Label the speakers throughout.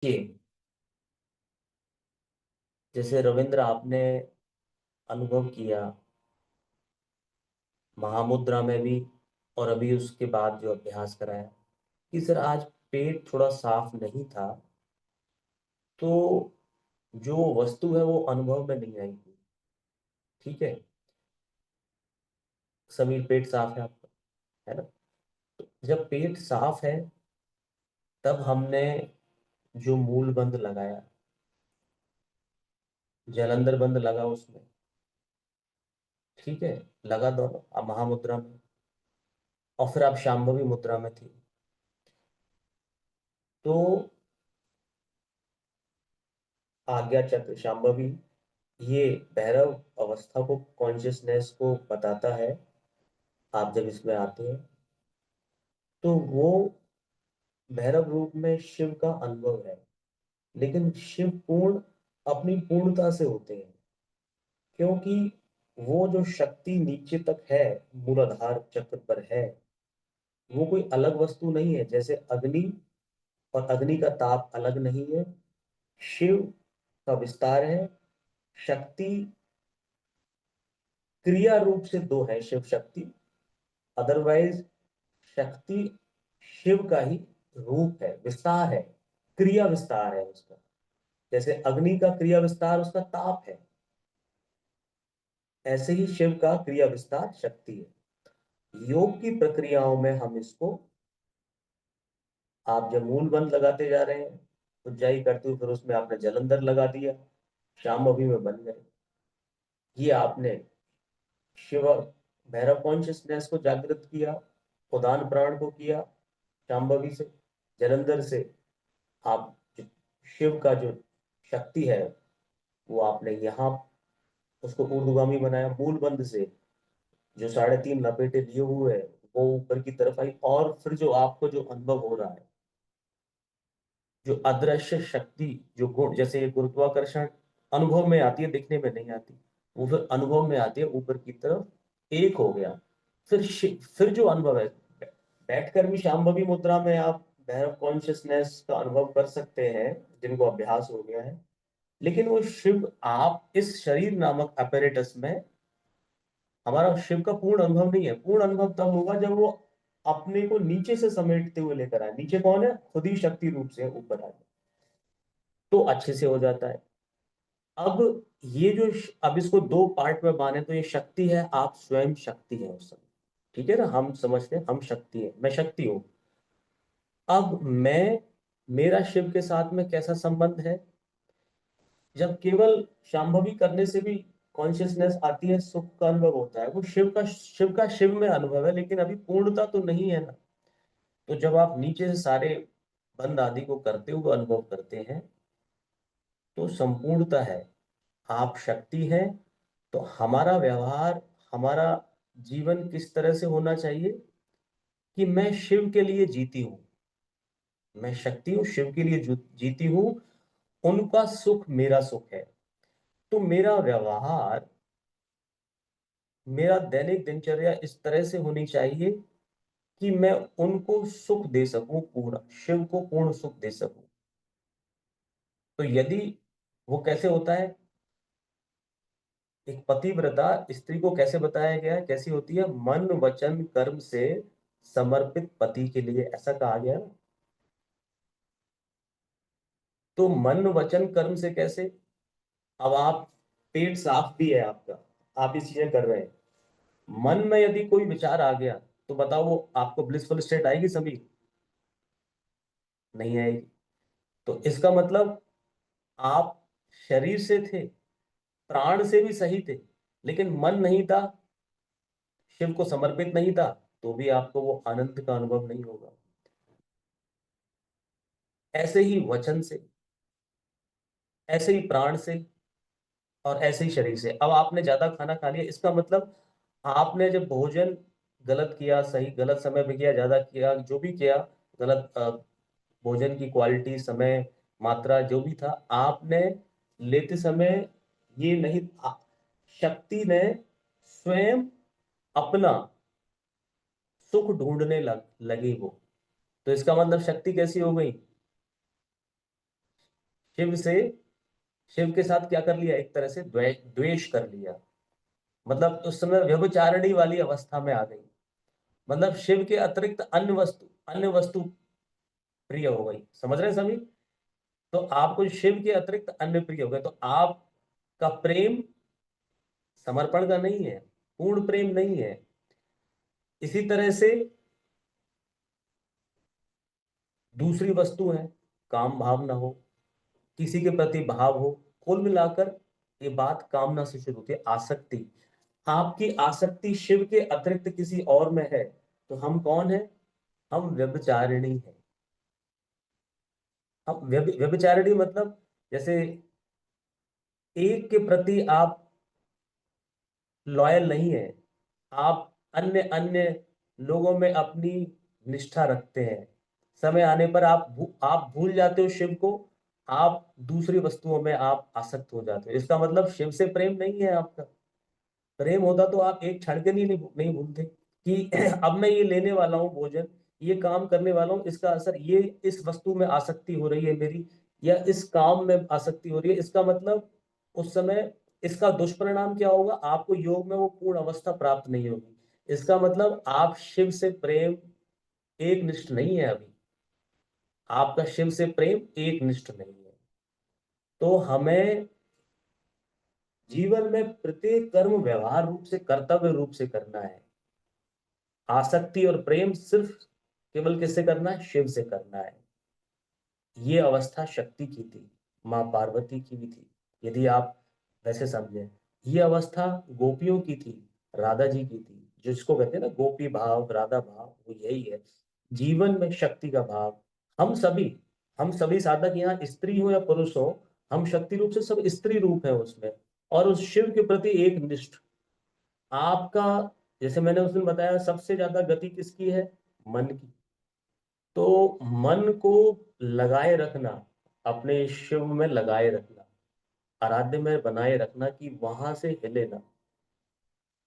Speaker 1: कि जैसे रविंद्र आपने अनुभव किया महामुद्रा में भी, और अभी उसके बाद जो अभ्यास कराया कि सर आज पेट थोड़ा साफ नहीं था, तो जो वस्तु है वो अनुभव में नहीं आएगी। ठीक है, समीर पेट साफ है आपका, है ना? तो जब पेट साफ है तब हमने जो मूल बंध लगाया, जलंधर बंध लगा उसमें। ठीक है, लगा दोनों अब महामुद्रा में, और फिर आप शांभवी मुद्रा में थी। तो आज्ञा चक्र शांभवी, ये भैरव अवस्था को, कॉन्शियसनेस को बताता है। आप जब इसमें आते हैं तो वो भैरव रूप में शिव का अनुभव है, लेकिन शिव पूर्ण अपनी पूर्णता से होते हैं, क्योंकि वो जो शक्ति नीचे तक है, मूलाधार चक्र पर है, वो कोई अलग वस्तु नहीं है। जैसे अग्नि और अग्नि का ताप अलग नहीं है, शिव का विस्तार है। शक्ति क्रिया रूप से दो है, शिव शक्ति, अदरवाइज शक्ति शिव का ही रूप है, विस्तार है, क्रिया विस्तार है उसका। जैसे अग्नि का क्रिया विस्तार उसका ताप है, ऐसे ही शिव का क्रिया विस्तार शक्ति है। योग की प्रक्रियाओं में हम इसको, आप जब मूल बंध लगाते जा रहे हैं, उज्जाई करते हुए फिर उसमें आपने जलंधर लगा दिया, शांभवी में बन गए। ये आपने शिव भैरव कॉन्शियसनेस को जागृत किया, उदान प्राण को किया शांभवी से, जलंधर से आप शिव का जो शक्ति है वो आपने यहाँ उसको ऊर्ध्वगामी बनाया। मूल बंध से जो 3.5 लपेटे लिए हुए है वो ऊपर की तरफ आई, और फिर जो आपको जो अनुभव हो रहा है, जो अदृश्य शक्ति, जो गुण, जैसे ये गुरुत्वाकर्षण अनुभव में आती है, दिखने में नहीं आती, वो फिर अनुभव में आती है ऊपर की तरफ, एक हो गया। फिर जो अनुभव है, बैठकर भी शांभवी मुद्रा में आप भैरव कॉन्शियसनेस का अनुभव कर सकते हैं, जिनको अभ्यास हो गया है। लेकिन वो शिव आप इस शरीर नामक अपैरेटस में, हमारा शिव का पूर्ण अनुभव नहीं है। पूर्ण अनुभव तब होगा जब वो अपने को नीचे से समेटते हुए लेकर आए। नीचे कौन है? खुद ही शक्ति रूप से ऊपर आए, तो अच्छे से हो जाता है। अब ये जो अब इसको दो पार्ट में माने तो ये शक्ति है, आप स्वयं शक्ति है उस समय। ठीक है ना, हम समझते हैं हम शक्ति है, मैं शक्ति हूं। अब मैं, मेरा शिव के साथ में कैसा संबंध है? जब केवल शांभवी करने से भी कॉन्शियसनेस आती है, सुख का अनुभव होता है, वो शिव का शिव में अनुभव है, लेकिन अभी पूर्णता तो नहीं है ना। तो जब आप नीचे से सारे बंध आदि को करते हुए अनुभव करते हैं तो संपूर्णता है, आप शक्ति हैं। तो हमारा व्यवहार, हमारा जीवन किस तरह से होना चाहिए कि मैं शिव के लिए जीती हूँ, मैं शक्ति हूँ, शिव के लिए जीती हूँ, उनका सुख मेरा सुख है। तो मेरा व्यवहार, मेरा दैनिक दिनचर्या इस तरह से होनी चाहिए कि मैं उनको सुख दे सकूं, पूर्ण शिव को पूर्ण सुख दे सकूं। तो यदि वो कैसे होता है, एक पतिव्रता स्त्री को कैसे बताया गया है, कैसी होती है? मन वचन कर्म से समर्पित पति के लिए, ऐसा कहा गया ना। तो मन वचन कर्म से कैसे? अब आप, पेट साफ भी है आपका, आप ये चीजें कर रहे हैं, मन में यदि कोई विचार आ गया तो बताओ वो आपको ब्लिसफुल स्टेट आएगी सभी? नहीं आएगी। तो इसका मतलब आप शरीर से थे, प्राण से भी सही थे, लेकिन मन नहीं था, शिव को समर्पित नहीं था, तो भी आपको वो आनंद का अनुभव नहीं होगा। ऐसे ही वचन से, ऐसे ही प्राण से, और ऐसे ही शरीर से। अब आपने ज्यादा खाना खा लिया, इसका मतलब आपने जब भोजन गलत किया, सही गलत समय पे किया, ज्यादा किया, जो भी किया, गलत भोजन की क्वालिटी, समय, मात्रा, जो भी था, आपने लेते समय ये नहीं, शक्ति ने स्वयं अपना सुख ढूंढने लगी वो। तो इसका मतलब शक्ति कैसी हो गई? शिव के साथ क्या कर लिया, एक तरह से द्वेष कर लिया। मतलब उस समय व्यभिचारिणी वाली अवस्था में आ गई। मतलब शिव के अतिरिक्त अन्य वस्तु प्रिय हो गई। समझ रहे हैं सभी? तो आपको शिव के अतिरिक्त अन्य प्रिय हो गए, तो आपका प्रेम समर्पण का नहीं है, पूर्ण प्रेम नहीं है। इसी तरह से दूसरी वस्तु है, काम भाव ना हो, किसी के प्रति भाव हो। कुल मिलाकर ये बात कामना से शुरू होती है, आसक्ति। आपकी आसक्ति शिव के अतिरिक्त किसी और में है, तो हम कौन है? हम व्यभिचारिणी है। हम व्यभिचारिणी मतलब, जैसे एक के प्रति आप लॉयल नहीं है, आप अन्य अन्य लोगों में अपनी निष्ठा रखते हैं। समय आने पर आप भूल जाते हो शिव को, आप दूसरी वस्तुओं में आप आसक्त हो जाते हो। इसका मतलब शिव से प्रेम नहीं है आपका। प्रेम होता तो आप एक क्षण के लिए नहीं भूलते कि अब मैं ये लेने वाला हूँ भोजन, ये काम करने वाला हूँ, इसका असर ये इस वस्तु में आसक्ति हो रही है मेरी, या इस काम में आसक्ति हो रही है। इसका मतलब उस समय इसका दुष्परिणाम क्या होगा? आपको योग में वो पूर्ण अवस्था प्राप्त नहीं होगी। इसका मतलब आप शिव से प्रेम एक निष्ठ नहीं है अभी। आपका शिव से प्रेम एक निष्ठ नहीं है। तो हमें जीवन में प्रत्येक कर्म व्यवहार रूप से, कर्तव्य रूप से करना है। आसक्ति और प्रेम सिर्फ केवल किससे करना है? शिव से करना है। ये अवस्था शक्ति की थी, माँ पार्वती की भी थी, यदि आप वैसे समझें। ये अवस्था गोपियों की थी, राधा जी की थी। जिसको कहते हैं ना गोपी भाव, राधा भाव, वो यही है जीवन में शक्ति का भाव। हम सभी हम सभी साधक, यहाँ स्त्री हो या पुरुष हो, हम शक्ति रूप से सब स्त्री रूप है उसमें। और उस शिव के प्रति एक निष्ठ आपका, जैसे मैंने उस दिन बताया, सबसे ज्यादा गति किसकी है? मन की। तो मन को लगाए रखना, अपने शिव में लगाए रखना, आराध्य में बनाए रखना कि वहां से हिले ना,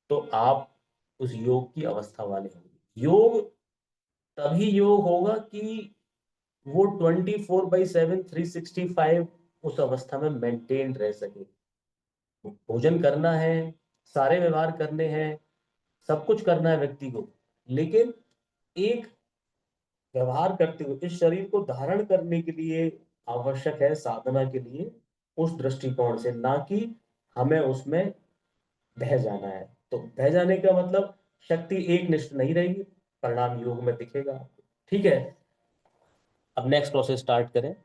Speaker 1: तो आप उस योग की अवस्था वाले होंगे। योग तभी योग होगा कि वो 24/7 365 उस अवस्था में मेंटेन रह सके। भोजन करना है, सारे व्यवहार करने हैं, सब कुछ करना है व्यक्ति को, लेकिन एक व्यवहार करते हुए इस शरीर को धारण करने के लिए आवश्यक है, साधना के लिए, उस दृष्टिकोण से, ना कि हमें उसमें बह जाना है। तो बह जाने का मतलब शक्ति एक निष्ठ नहीं रहेगी, परिणाम योग में दिखेगा आपको। ठीक है, अब नेक्स्ट प्रोसेस स्टार्ट करें।